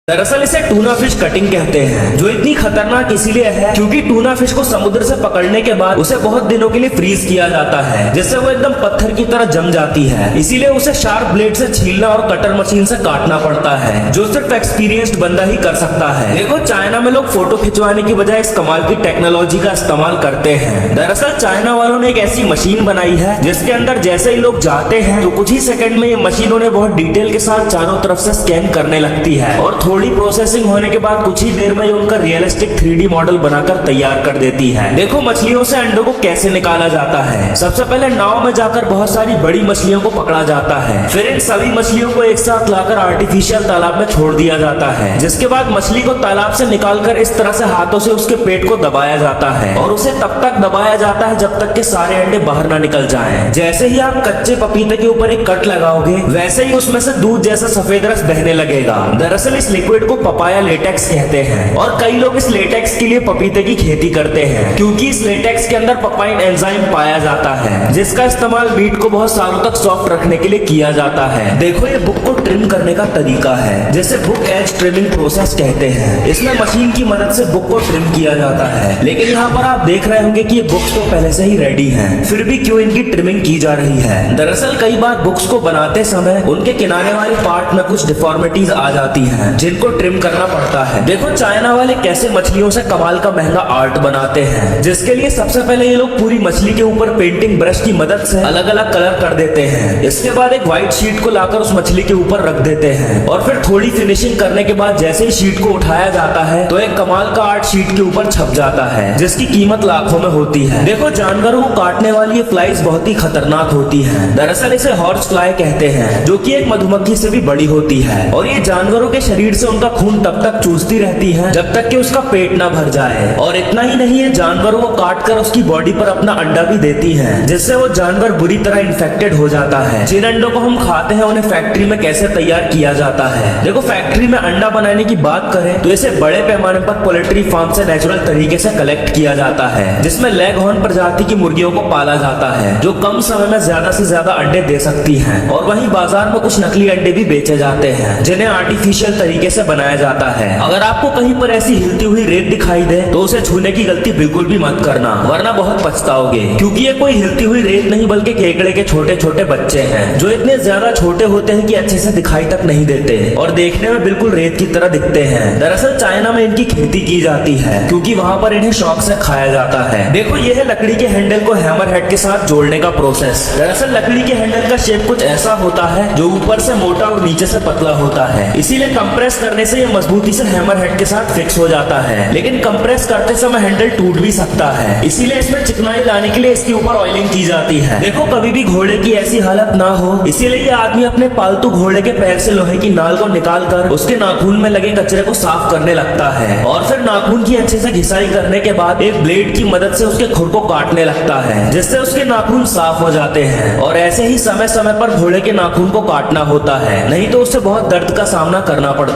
दरअसल इसे tuna fish cutting कहते हैं, जो इतनी खतरनाक इसीलिए है क्योंकि टूना फिश को समुद्र से पकड़ने के बाद उसे बहुत दिनों के लिए फ्रीज किया जाता है, जिससे वो एकदम पत्थर की तरह जम जाती है। इसीलिए उसे शार्प ब्लेड से छीलना और कटर मशीन से काटना पड़ता है, जो सिर्फ एक्सपीरियंस्ड बंदा ही कर सकता है। देखो चाइना में लोग फोटो खिंचवाने की बजाय इस कमाल की टेक्नोलॉजी का इस्तेमाल करते हैं। दरअसल चाइना वालों ने एक ऐसी मशीन बनाई है जिसके अंदर जैसे ही लोग जाते हैं तो कुछ ही सेकंड में ये मशीन उन्हें बहुत डिटेल के साथ चारों तरफ से स्कैन करने लगती है और थोड़ी प्रोसेसिंग होने के बाद कुछ ही देर में उनका रियलिस्टिक 3D मॉडल बनाकर तैयार कर देती है। देखो मछलियों से अंडों को कैसे निकाला जाता है। सबसे पहले नाव में जाकर बहुत सारी बड़ी मछलियों को पकड़ा जाता है, फिर इन सभी मछलियों को एक साथ लाकर आर्टिफिशियल तालाब में छोड़ दिया जाता है, जिसके बाद मछली को तालाब से निकालकर इस तरह से हाथों से उसके पेट को दबाया जाता है और उसे तब तक दबाया जाता है जब तक के सारे अंडे बाहर ना निकल जाएं। जैसे ही आप कच्चे पपीते के ऊपर एक कट लगाओगे वैसे ही उसमें से दूध जैसा सफेद रस बहने लगेगा। दरअसल इस लिक्विड को पपाया लेटेक्स कहते हैं और कई लोग इस लेटेक्स के लिए पपीते की खेती करते हैं क्योंकि इस लेटेक्स के अंदर पपाइन एंजाइम पाया जाता है, जिसका इस्तेमाल मीट को बहुत सालों तक सॉफ्ट रखने के लिए किया जाता है। देखो ये बुक को ट्रिम करने का तरीका है, जिसे बुक एज ट्रिमिंग प्रोसेस कहते हैं। इसमें मशीन की मदद से बुक को ट्रिम किया जाता है, लेकिन यहाँ पर आप देख रहे होंगे कि ये बुक्स तो पहले से ही रेडी हैं, फिर भी क्यों इनकी ट्रिमिंग की जा रही है। दरअसल कई बार बुक्स को बनाते समय उनके किनारे वाले पार्ट में कुछ डिफॉर्मिटीज आ जाती हैं, जिनको ट्रिम करना पड़ता है। देखो चाइना वाले कैसे मछलियों से कमाल का महंगा आर्ट बनाते हैं, जिसके लिए सबसे पहले ये लोग पूरी मछली के ऊपर पेंटिंग ब्रश की मदद से अलग अलग कलर कर देते हैं। इसके बाद एक व्हाइट शीट को लाकर उस मछली के ऊपर रख देते हैं और फिर थोड़ी फिनिशिंग करने के बाद जैसे ही शीट को उठाया जाता है तो एक कमाल का आर्ट शीट के ऊपर छप जाता है, जिसकी कीमत लाखों में होती है। देखो जानवरों को काटने वाली ये फ्लाइज बहुत ही खतरनाक होती है। दरअसल इसे हॉर्स फ्लाई कहते हैं, जो कि एक मधुमक्खी से भी बड़ी होती है और ये जानवरों के शरीर से उनका खून तब तक चूसती रहती है जब तक कि उसका पेट ना भर जाए। और इतना ही नहीं है, जानवरों को काट कर उसकी बॉडी पर अपना अंडा भी देती है, जिससे वो जानवर बुरी तरह इन्फेक्टेड हो जाता है। जिन अंडों को हम खाते हैं उन्हें फैक्ट्री में कैसे तैयार किया जाता है। देखो फैक्ट्री में अंडा बनाने की बात करें तो इसे बड़े पैमाने पर पोल्ट्री फार्म से नेचुरल तरीके से कलेक्ट किया जाता है, जिसमें लेग हॉर्न प्रजाति की मुर्गियों को पाला जाता है, जो कम समय में ज्यादा से ज्यादा अंडे दे सकती हैं। और वहीं बाजार में कुछ नकली अंडे भी बेचे जाते हैं, जिन्हें आर्टिफिशियल तरीके से बनाया जाता है। अगर आपको कहीं पर ऐसी हिलती हुई रेत दिखाई दे तो उसे छूने की गलती बिल्कुल भी मत करना, वरना बहुत पछताओगे, क्योंकि ये कोई हिलती हुई रेत नहीं बल्कि केकड़े के छोटे छोटे बच्चे हैं, जो इतने ज्यादा छोटे होते हैं कि अच्छे से दिखाई तक नहीं देते और देखने में बिल्कुल रेत की तरह दिखते हैं। दरअसल चाइना में इनकी खेती की जाती है क्योंकि वहाँ पर इन्हें शौक से खाया जाता है। देखो ये है लकड़ी के हैंडल को हैमर हेड के साथ जोड़ने का प्रोसेस। दरअसल लकड़ी के हैंडल का शेप कुछ ऐसा होता है जो ऊपर से मोटा और नीचे से पतला होता है, इसीलिए कंप्रेस करने से ये मजबूती से हैमर हेड के साथ फिक्स हो जाता है। लेकिन कंप्रेस करते समय हैंडल टूट भी सकता है, इसीलिए इसमें चिकनाई लाने के लिए इसके ऊपर ऑयलिंग की जाती है। देखो कभी भी घोड़े की ऐसी हालत ना हो, इसीलिए ये आदमी अपने पालतू घोड़े के पैर से लोहे की नाल को निकालकर उसके नाखून में लगे कचरे को साफ करने लगता है और फिर नाखून की अच्छे से घिसाई करने के बाद एक ब्लेड की मदद से उसके खुर को काटने लगता है, जिससे उसके नाखून साफ हो जाते हैं। और ऐसे ही समय समय पर घोड़े के नाखून को काटना होता है, नहीं तो उससे बहुत दर्द का सामना करना पड़ता है।